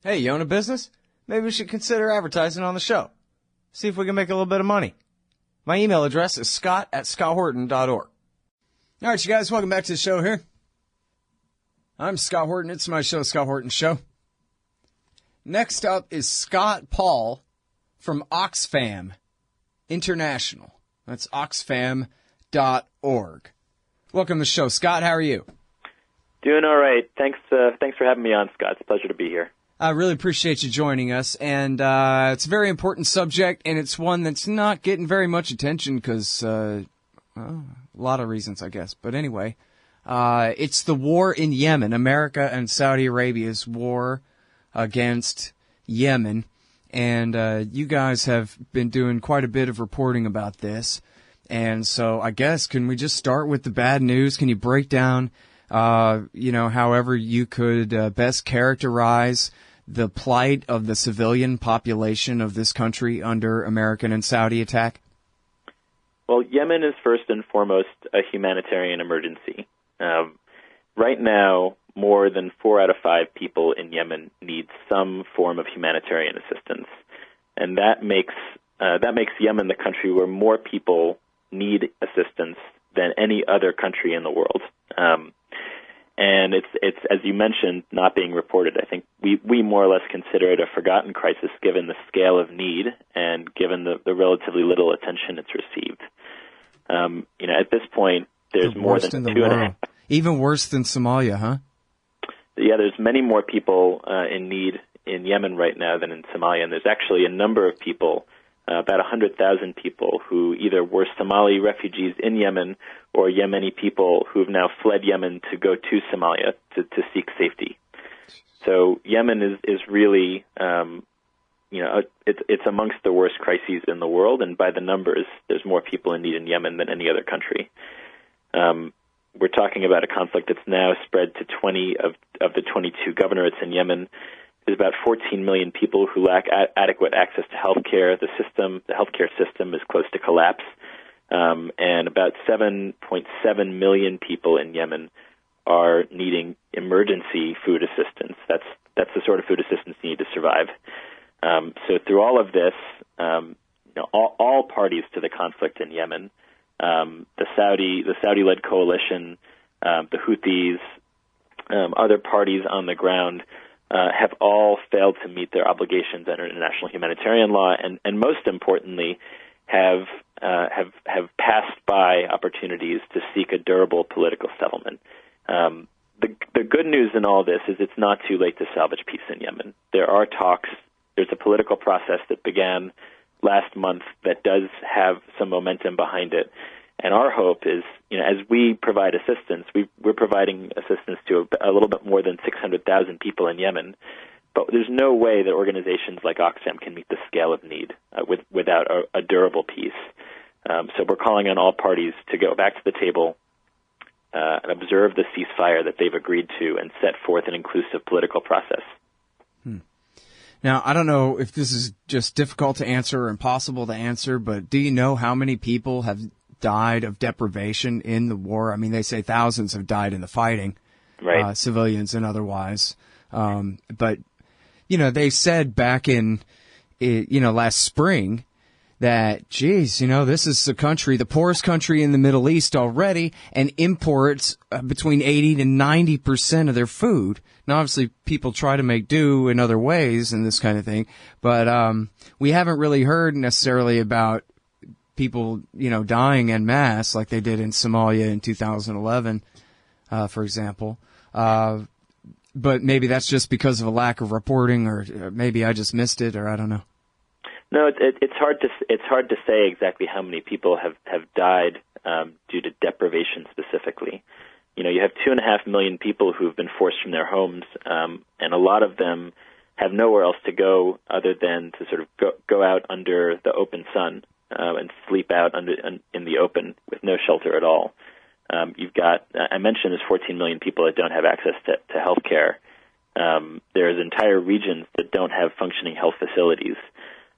Hey, you own a business? Maybe we should consider advertising on the show. See if we can make a little bit of money. My email address is scott@scotthorton.org. All right, you guys, welcome back to the show here. I'm Scott Horton. It's my show, Scott Horton Show. Next up is Scott Paul from Oxfam International. That's oxfam.org. Welcome to the show. Scott, how are you? Doing all right. Thanks for having me on, Scott. It's a pleasure to be here. I really appreciate you joining us, and it's a very important subject, and it's one that's not getting very much attention because a lot of reasons, I guess. But anyway, it's the war in Yemen, America and Saudi Arabia's war against Yemen, and you guys have been doing quite a bit of reporting about this, and so I guess can we just start with the bad news? Can you break down, however you could best characterize the plight of the civilian population of this country under American and Saudi attack? Well, Yemen is first and foremost a humanitarian emergency. Right now, more than 4 out of 5 people in Yemen need some form of humanitarian assistance, and that makes Yemen the country where more people need assistance than any other country in the world. And it's as you mentioned, not being reported. I think we more or less consider it a forgotten crisis given the scale of need and given the relatively little attention it's received. At this point, there's more than 2.5. Even worse than Somalia, huh? Yeah, there's many more people in need in Yemen right now than in Somalia, and there's actually a number of people, about 100,000 people, who either were Somali refugees in Yemen or Yemeni people who've now fled Yemen to go to Somalia to seek safety. So Yemen is really, it's amongst the worst crises in the world, and by the numbers, there's more people in need in Yemen than any other country. We're talking about a conflict that's now spread to 20 of the 22 governorates in Yemen. There's about 14 million people who lack adequate access to health care. The healthcare system is close to collapse. And about 7.7 million people in Yemen are needing emergency food assistance. That's the sort of food assistance you need to survive. So through all of this, all parties to the conflict in Yemen, the Saudi-led coalition, the Houthis, other parties on the ground, have all failed to meet their obligations under international humanitarian law, and most importantly, have passed by opportunities to seek a durable political settlement. The good news in all this is it's not too late to salvage peace in Yemen. There are talks. There's a political process that began last month that does have some momentum behind it. And our hope is, as we provide assistance, we're providing assistance to a little bit more than 600,000 people in Yemen. But there's no way that organizations like Oxfam can meet the scale of need without a durable peace. So we're calling on all parties to go back to the table and observe the ceasefire that they've agreed to and set forth an inclusive political process. Now, I don't know if this is just difficult to answer or impossible to answer, but do you know how many people have died of deprivation in the war? I mean, they say thousands have died in the fighting, right? Civilians and otherwise. But, they said back in, last spring that, this is the poorest country in the Middle East already, and imports between 80 to 90% of their food. Now, obviously, people try to make do in other ways and this kind of thing, but we haven't really heard necessarily about people, dying en masse like they did in Somalia in 2011, for example. But maybe that's just because of a lack of reporting, or maybe I just missed it, or I don't know. No, it's hard to say exactly how many people have died due to deprivation specifically. You have 2.5 million people who've been forced from their homes, and a lot of them have nowhere else to go other than to sort of go out under the open sun and sleep out in the open with no shelter at all. You've got, I mentioned, there's 14 million people that don't have access to health care. There's entire regions that don't have functioning health facilities.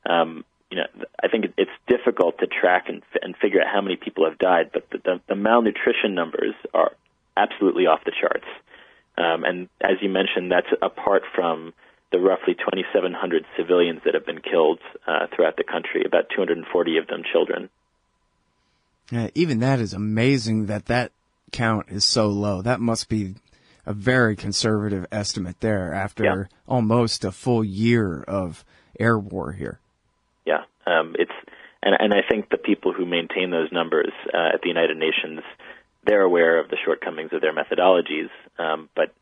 I think it's difficult to track and figure out how many people have died, but the malnutrition numbers are absolutely off the charts. And as you mentioned, that's apart from the roughly 2,700 civilians that have been killed throughout the country, about 240 of them children. Yeah, even that is amazing that count is so low. That must be a very conservative estimate there after almost a full year of air war here. Yeah, and I think the people who maintain those numbers at the United Nations, they're aware of the shortcomings of their methodologies, but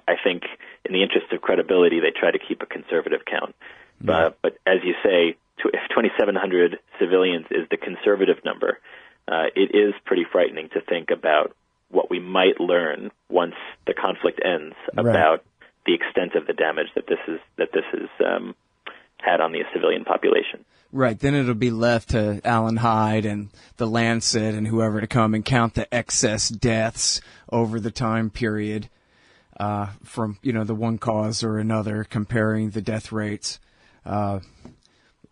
I think in the interest of credibility, they try to keep a conservative count. Yeah. But as you say, if 2,700 civilians is the conservative number, it is pretty frightening to think about what we might learn once the conflict ends about the extent of the damage that this has had on the civilian population. Right, then it'll be left to Alan Hyde and the Lancet and whoever to come and count the excess deaths over the time period from the one cause or another, comparing the death rates.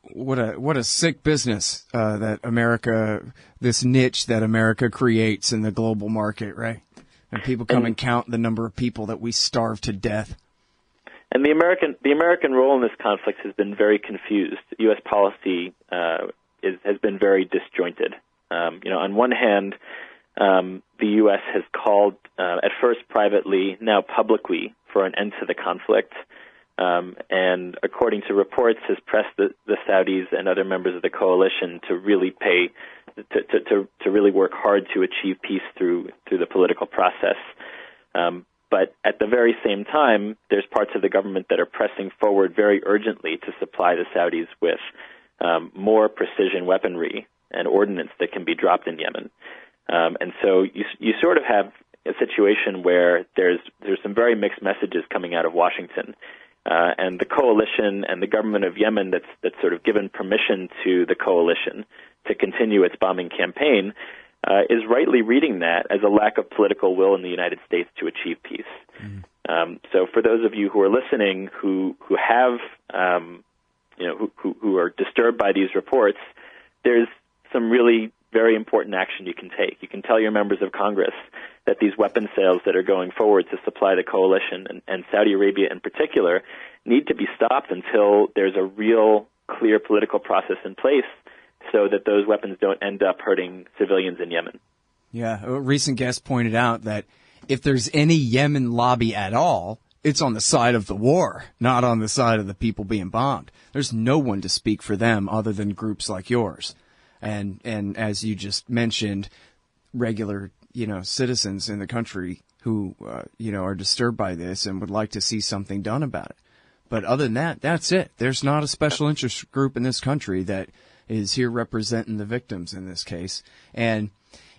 What a sick business that America, this niche that America creates in the global market, right? And people come and count the number of people that we starve to death. And the American role in this conflict has been very confused. U.S. policy has been very disjointed. On one hand, the U.S. has called, at first privately, now publicly, for an end to the conflict. And according to reports, has pressed the Saudis and other members of the coalition to really to really work hard to achieve peace through the political process. But at the very same time, there's parts of the government that are pressing forward very urgently to supply the Saudis with more precision weaponry and ordnance that can be dropped in Yemen. And so you sort of have a situation where there's some very mixed messages coming out of Washington. And the coalition and the government of Yemen that's sort of given permission to the coalition to continue its bombing campaign is rightly reading that as a lack of political will in the United States to achieve peace. So for those of you who are listening who have who are disturbed by these reports, there's some really very important action you can take. You can tell your members of Congress that these weapon sales that are going forward to supply the coalition and Saudi Arabia in particular need to be stopped until there's a real clear political process in place so that those weapons don't end up hurting civilians in Yemen. Yeah, a recent guest pointed out that if there's any Yemen lobby at all, it's on the side of the war, not on the side of the people being bombed. There's no one to speak for them other than groups like yours. And as you just mentioned, regular, citizens in the country who, are disturbed by this and would like to see something done about it. But other than that, that's it. There's not a special interest group in this country that is here representing the victims in this case. And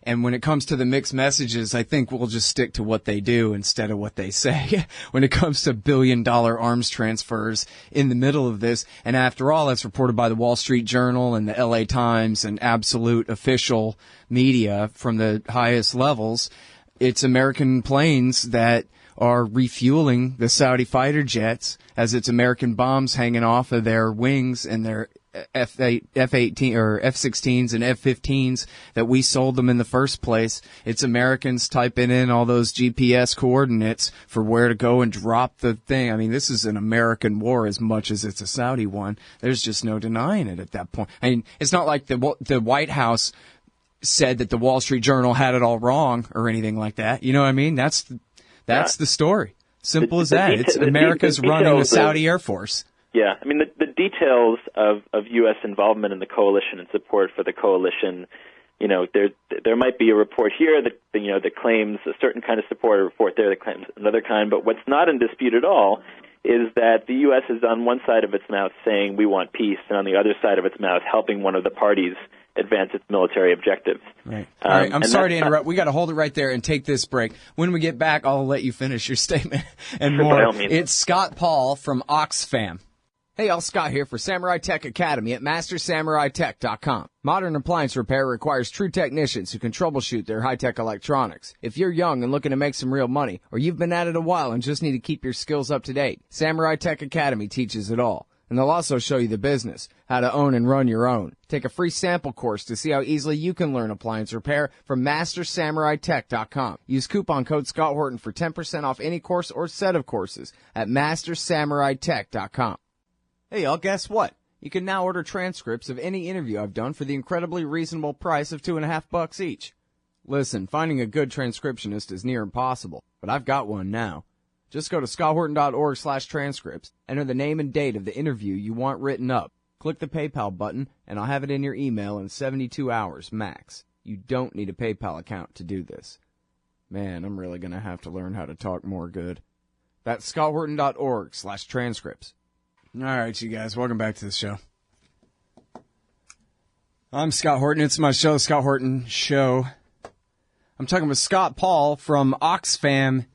when it comes to the mixed messages, I think we'll just stick to what they do instead of what they say when it comes to billion-dollar arms transfers in the middle of this. And after all, that's reported by the Wall Street Journal and the LA Times and absolute official media from the highest levels. It's American planes that are refueling the Saudi fighter jets as it's American bombs hanging off of their wings and their F-18 or F-16s and F-15s that we sold them in the first place. It's Americans typing in all those GPS coordinates for where to go and drop the thing. I mean, this is an American war as much as it's a Saudi one. There's just no denying it at that point. I mean, it's not like the White House said that the Wall Street Journal had it all wrong or anything like that. You know what I mean? That's the story. Simple as that. It's America's running the Saudi Air Force. Yeah, I mean, the details of U.S. involvement in the coalition and support for the coalition, there might be a report here that claims a certain kind of support, a report there that claims another kind, but what's not in dispute at all is that the U.S. is on one side of its mouth saying we want peace, and on the other side of its mouth helping one of the parties advance its military objectives. Right. All right. I'm sorry to interrupt. We got to hold it right there and take this break. When we get back, I'll let you finish your statement and more. It's Scott Paul from Oxfam. Hey, y'all, Scott here for Samurai Tech Academy at MasterSamuraiTech.com. Modern appliance repair requires true technicians who can troubleshoot their high-tech electronics. If you're young and looking to make some real money, or you've been at it a while and just need to keep your skills up to date, Samurai Tech Academy teaches it all. And they'll also show you the business, how to own and run your own. Take a free sample course to see how easily you can learn appliance repair from MasterSamuraiTech.com. Use coupon code Scott Horton for 10% off any course or set of courses at MasterSamuraiTech.com. Hey, y'all, guess what? You can now order transcripts of any interview I've done for the incredibly reasonable price of $2.50 each. Listen, finding a good transcriptionist is near impossible, but I've got one now. Just go to scotthorton.org/transcripts, enter the name and date of the interview you want written up, click the PayPal button, and I'll have it in your email in 72 hours max. You don't need a PayPal account to do this. Man, I'm really going to have to learn how to talk more good. That's scotthorton.org/transcripts. All right, you guys, welcome back to the show. I'm Scott Horton. It's my show, Scott Horton Show. I'm talking with Scott Paul from Oxfam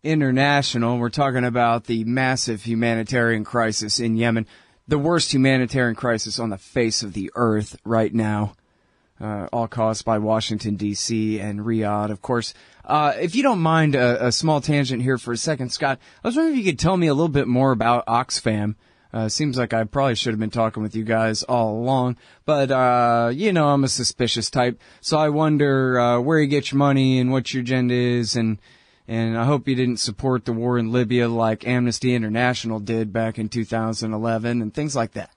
International. We're talking about the massive humanitarian crisis in Yemen, the worst humanitarian crisis on the face of the earth right now, all caused by Washington, D.C. and Riyadh, of course. If you don't mind a small tangent here for a second, Scott, I was wondering if you could tell me a little bit more about Oxfam. Seems like I probably should have been talking with you guys all along, but, I'm a suspicious type, so I wonder where you get your money and what your agenda is, and I hope you didn't support the war in Libya like Amnesty International did back in 2011 and things like that.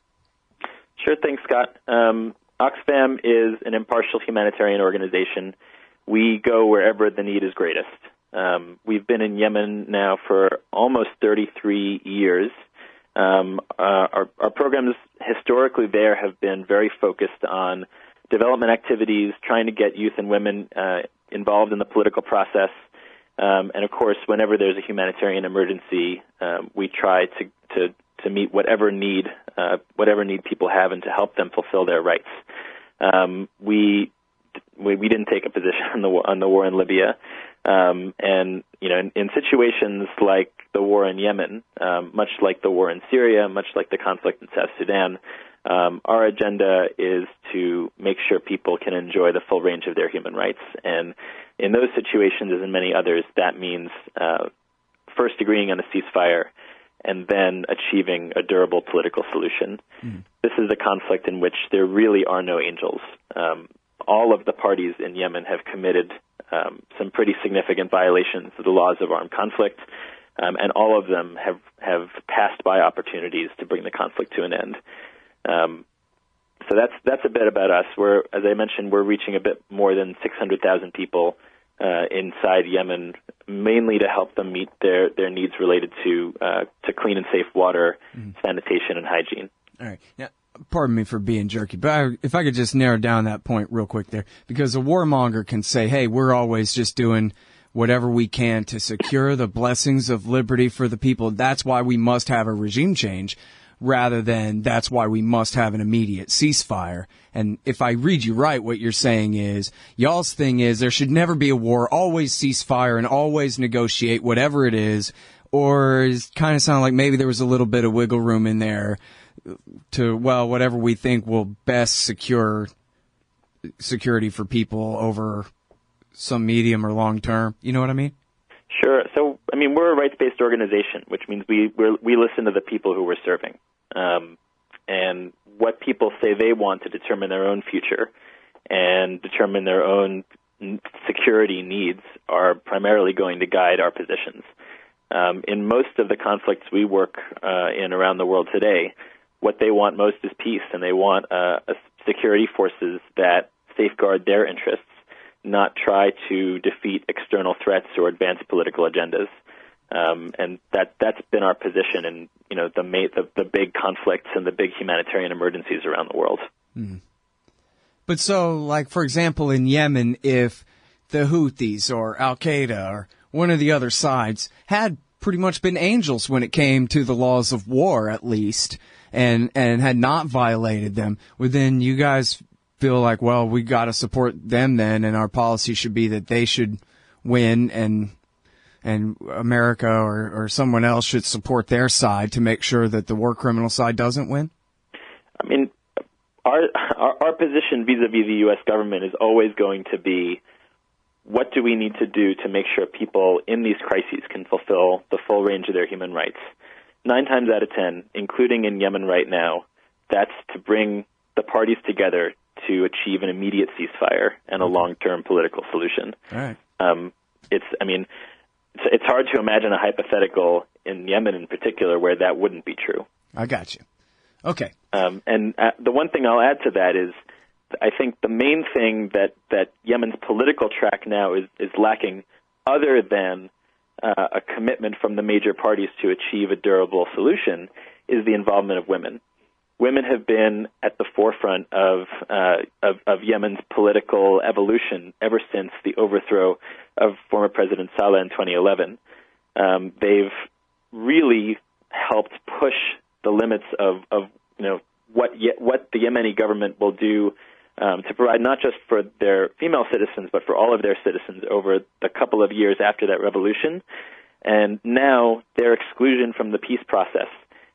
Sure thing, Scott. Oxfam is an impartial humanitarian organization. We go wherever the need is greatest. We've been in Yemen now for almost 33 years. Our programs historically there have been very focused on development activities, trying to get youth and women involved in the political process. And of course, whenever there's a humanitarian emergency, we try to meet whatever need people have and to help them fulfill their rights. We didn't take a position on the war in Libya, and in situations like the war in Yemen, much like the war in Syria, much like the conflict in South Sudan, our agenda is to make sure people can enjoy the full range of their human rights. And in those situations, as in many others, that means first agreeing on a ceasefire and then achieving a durable political solution. Mm. This is a conflict in which there really are no angels. All of the parties in Yemen have committed some pretty significant violations of the laws of armed conflict, and all of them have passed by opportunities to bring the conflict to an end. So that's a bit about us. As I mentioned, we're reaching a bit more than 600,000 people inside Yemen, mainly to help them meet their needs related to clean and safe water, sanitation, and hygiene. All right. Now, pardon me for being jerky, but if I could just narrow down that point real quick there, because a warmonger can say, hey, we're always just doing whatever we can to secure the blessings of liberty for the people. That's why we must have a regime change, rather than that's why we must have an immediate ceasefire. And if I read you right, what you're saying is, y'all's thing is there should never be a war, always ceasefire and always negotiate whatever it is, or it kind of sound like maybe there was a little bit of wiggle room in there to, well, whatever we think will best secure security for people over some medium or long term. You know what I mean? Sure. So, we're a rights-based organization, which means we listen to the people who we're serving. And what people say they want to determine their own future and determine their own security needs are primarily going to guide our positions. In most of the conflicts we work in around the world today, what they want most is peace, and they want security forces that safeguard their interests, not try to defeat external threats or advance political agendas. And that's been our position in the big conflicts and the big humanitarian emergencies around the world. Mm. But so, like, for example, in Yemen, if the Houthis or Al-Qaeda or one of the other sides had pretty much been angels when it came to the laws of war, at least, and had not violated them, well, then you guys feel like, well, we got to support them then, and our policy should be that they should win, and America or someone else should support their side to make sure that the war criminal side doesn't win? Our position vis-a-vis the U.S. government is always going to be, what do we need to do to make sure people in these crises can fulfill the full range of their human rights? 9 times out of 10, including in Yemen right now, that's to bring the parties together to achieve an immediate ceasefire and a long-term political solution. All right. It's hard to imagine a hypothetical in Yemen in particular where that wouldn't be true. I got you. Okay. The one thing I'll add to that is I think the main thing that Yemen's political track now is lacking, other than a commitment from the major parties to achieve a durable solution, is the involvement of women. Women have been at the forefront of Yemen's political evolution ever since the overthrow of former President Saleh in 2011. They've really helped push the limits of what the Yemeni government will do to provide not just for their female citizens, but for all of their citizens over the couple of years after that revolution. And now their exclusion from the peace process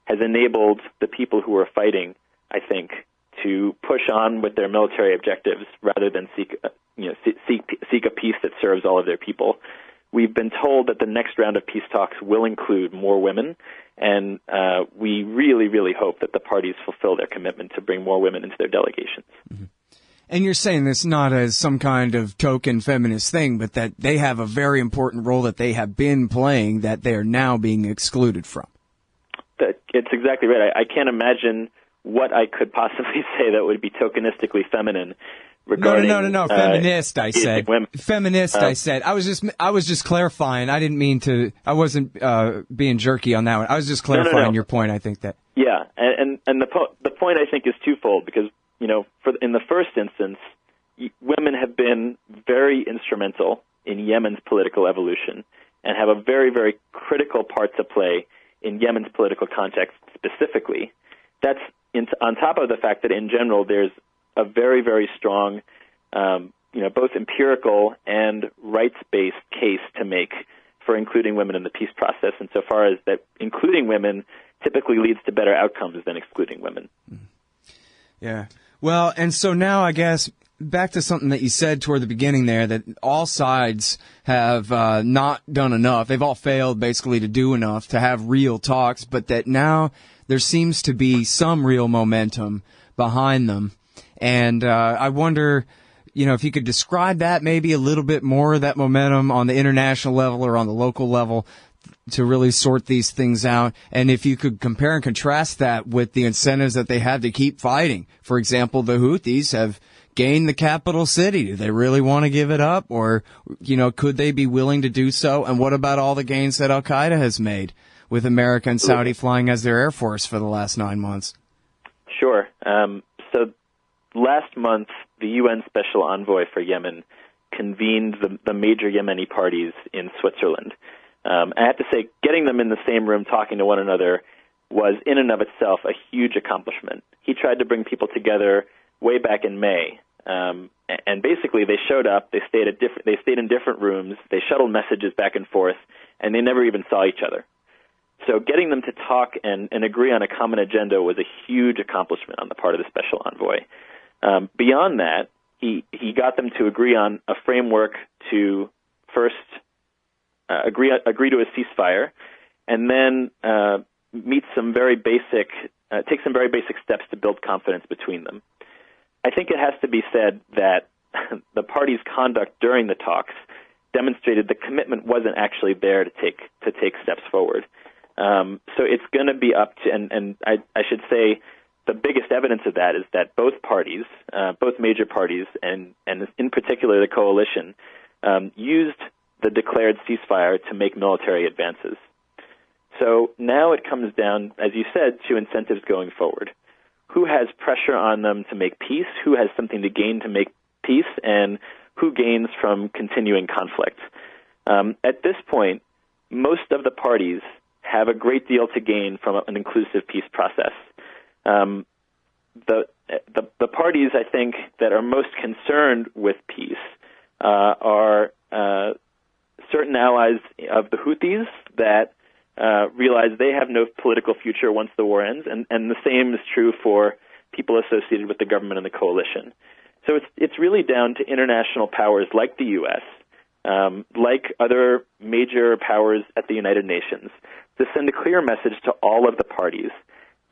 has enabled the people who are fighting, I think, to push on with their military objectives rather than seek a peace that serves all of their people. We've been told that the next round of peace talks will include more women, and we really, really hope that the parties fulfill their commitment to bring more women into their delegations. Mm-hmm. And you're saying this not as some kind of token feminist thing, but that they have a very important role that they have been playing that they are now being excluded from. It's exactly right. I can't imagine what I could possibly say that would be tokenistically feminine. Regarding, No. Feminist, I said. Women. Feminist, I said. I was just clarifying. I didn't mean to. I wasn't being jerky on that one. I was just clarifying your point. I think that. Yeah, and the point I think is twofold because in the first instance, women have been very instrumental in Yemen's political evolution and have a very, very critical part to play in Yemen's political context specifically. That's on top of the fact that in general there's a very, very strong, both empirical and rights-based case to make for including women in the peace process, insofar as that including women typically leads to better outcomes than excluding women. Yeah. Well, and so now I guess back to something that you said toward the beginning there, that all sides have not done enough. They've all failed basically to do enough to have real talks, but that now there seems to be some real momentum behind them. And I wonder, if you could describe that maybe a little bit more, that momentum on the international level or on the local level to really sort these things out. And if you could compare and contrast that with the incentives that they have to keep fighting. For example, the Houthis have gained the capital city. Do they really want to give it up? Or, could they be willing to do so? And what about all the gains that Al-Qaeda has made with America and Saudi flying as their air force for the last 9 months? Sure. So last month, the UN Special Envoy for Yemen convened the major Yemeni parties in Switzerland. I have to say, getting them in the same room talking to one another was in and of itself a huge accomplishment. He tried to bring people together way back in May, and basically they showed up. They stayed in different rooms. They shuttled messages back and forth, and they never even saw each other. So getting them to talk and agree on a common agenda was a huge accomplishment on the part of the special envoy. Beyond that, he got them to agree on a framework to first agree to a ceasefire, and then take some very basic steps to build confidence between them. I think it has to be said that the parties' conduct during the talks demonstrated the commitment wasn't actually there to take steps forward. So it's going to be up to, and I should say, the biggest evidence of that is that both parties, both major parties, and in particular the coalition, used the declared ceasefire to make military advances. So now it comes down, as you said, to incentives going forward. Who has pressure on them to make peace? Who has something to gain to make peace? And who gains from continuing conflict? At this point, most of the parties have a great deal to gain from an inclusive peace process. The parties, I think, that are most concerned with peace are certain allies of the Houthis that realize they have no political future once the war ends, and the same is true for people associated with the government and the coalition. So it's really down to international powers like the U.S., like other major powers at the United Nations, to send a clear message to all of the parties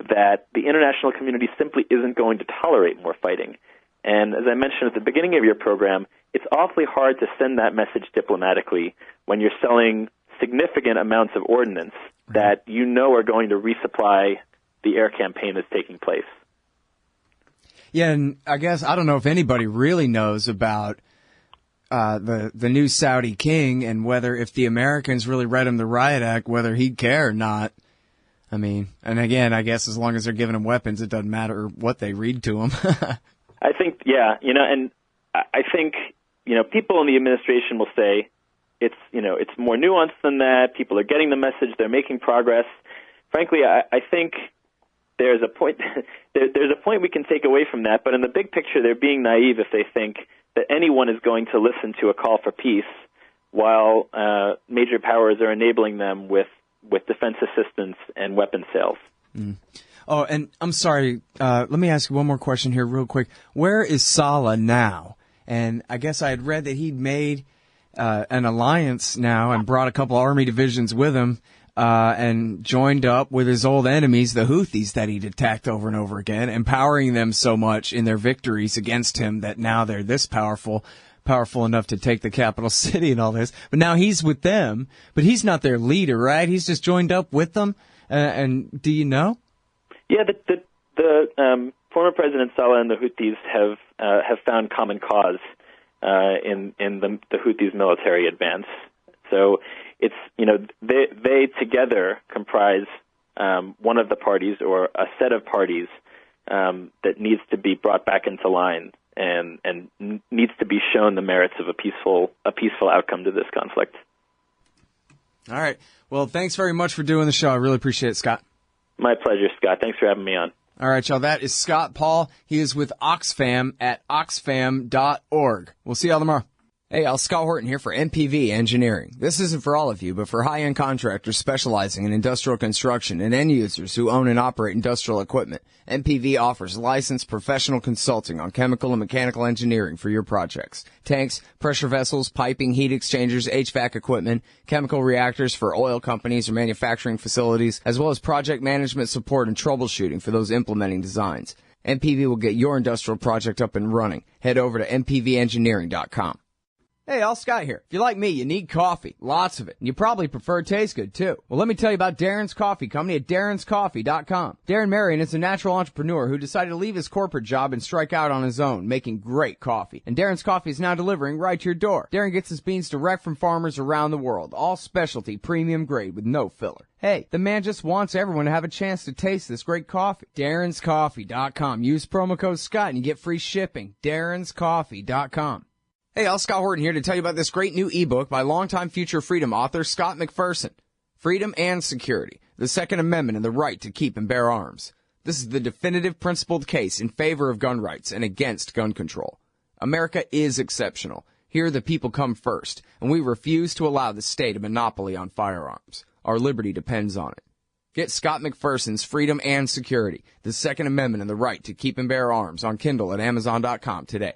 that the international community simply isn't going to tolerate more fighting. And as I mentioned at the beginning of your program, it's awfully hard to send that message diplomatically when you're selling significant amounts of ordnance that you know are going to resupply the air campaign that's taking place. Yeah, and I guess I don't know if anybody really knows about the new Saudi king and whether if the Americans really read him the Riot Act, whether he'd care or not. I mean, and again, I guess as long as they're giving him weapons, it doesn't matter what they read to him. I think, yeah, and I think, people in the administration will say it's more nuanced than that. People are getting the message. They're making progress. Frankly, I think there's a point there's a point we can take away from that, but in the big picture, they're being naive if they think that anyone is going to listen to a call for peace while major powers are enabling them with defense assistance and weapons sales. Mm. Oh, and I'm sorry, let me ask you one more question here real quick. Where is Saleh now? And I guess I had read that he'd made an alliance now and brought a couple army divisions with him and joined up with his old enemies, the Houthis, that he'd attacked over and over again, empowering them so much in their victories against him that now they're this powerful enough to take the capital city and all this. But now he's with them, but he's not their leader, right? He's just joined up with them. And do you know? Yeah, the former President Saleh and the Houthis have found common cause in the Houthis' military advance. So it's they together comprise one of the parties or a set of parties that needs to be brought back into line and needs to be shown the merits of a peaceful outcome to this conflict. All right. Well, thanks very much for doing the show. I really appreciate it, Scott. My pleasure, Scott. Thanks for having me on. All right, y'all. That is Scott Paul. He is with Oxfam at oxfam.org. We'll see y'all tomorrow. Hey, y'all. Scott Horton here for MPV Engineering. This isn't for all of you, but for high-end contractors specializing in industrial construction and end users who own and operate industrial equipment. MPV offers licensed professional consulting on chemical and mechanical engineering for your projects. Tanks, pressure vessels, piping, heat exchangers, HVAC equipment, chemical reactors for oil companies or manufacturing facilities, as well as project management support and troubleshooting for those implementing designs. MPV will get your industrial project up and running. Head over to mpvengineering.com. Hey, all Scott here. If you're like me, you need coffee. Lots of it. And you probably prefer it tastes good, too. Well, let me tell you about Darren's Coffee Company at darrenscoffee.com. Darren Marion is a natural entrepreneur who decided to leave his corporate job and strike out on his own, making great coffee. And Darren's Coffee is now delivering right to your door. Darren gets his beans direct from farmers around the world. All specialty, premium grade with no filler. Hey, the man just wants everyone to have a chance to taste this great coffee. darrenscoffee.com. Use promo code Scott and you get free shipping. darrenscoffee.com. Hey, all, Scott Horton here to tell you about this great new ebook by longtime Future Freedom author Scott McPherson. Freedom and Security, the Second Amendment and the Right to Keep and Bear Arms. This is the definitive principled case in favor of gun rights and against gun control. America is exceptional. Here the people come first, and we refuse to allow the state a monopoly on firearms. Our liberty depends on it. Get Scott McPherson's Freedom and Security, the Second Amendment and the Right to Keep and Bear Arms on Kindle at Amazon.com today.